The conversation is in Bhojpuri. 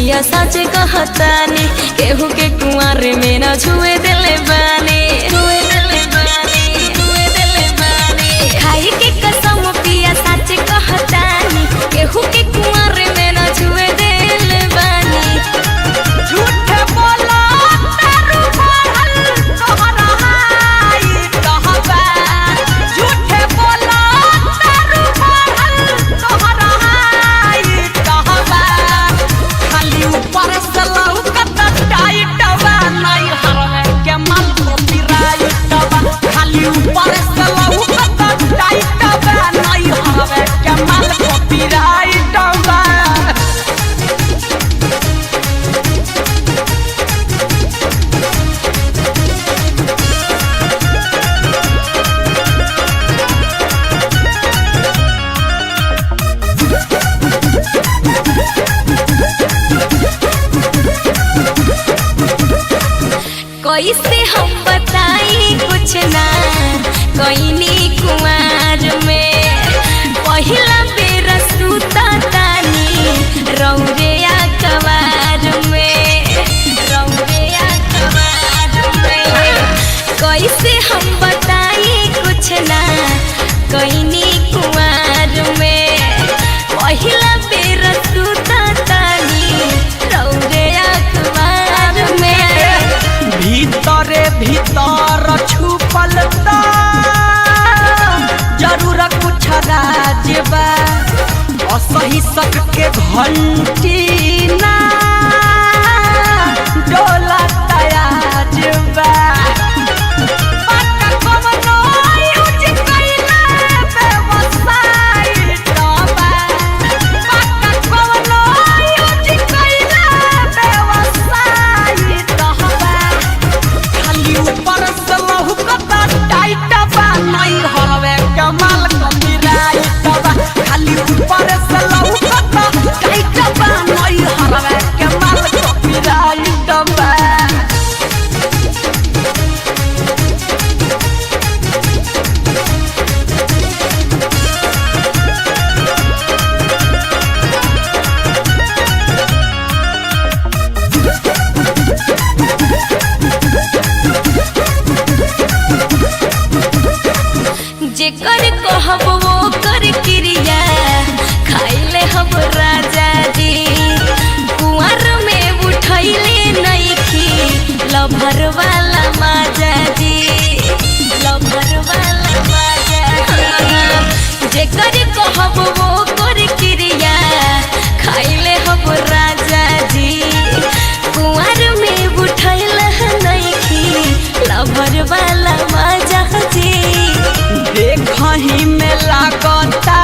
पिया सच कहतानी केहू के कुंवर में न छुए दिले बानी खाई के कसम पिया सच कहतानी केहू के कुंवर में न छुए दिले बानी झूठ बोला तारू बोल तोहरा हाई कहबा झूठ बोला तारू बोल तोहरा हाई कहबा खाली ऊपर से लौकत टाइट बा नहीं हरवे के मन को पिराइट बा खाली ऊपर से लौकत टाइट बा नहीं हरवे के मन को पिराइट बा कैसे हम बताई कुछ ना कईनी कुमार में पहिला बेर सुता तानी रौरिया कवार में कैसे हम बताई कुछ ना कईनी कुमार में पहिला बेर सुता तानी रौरिया कवार में भीतरे भीतर छुपल ता जरूर कुछ राज बा असही सक के घंटी ना डोला तयाज बा जेकर कहब वो कर क्रिया खाइले हम राजा जी कुंवर में उठैले नइखी लभर वाला माजा जी लभर वाला माजा जेकर कहब वो कर क्रिया खाइले हम राजा जी कुंवर में उठैले नइखी लभर वाला माजा जी देखही में लागता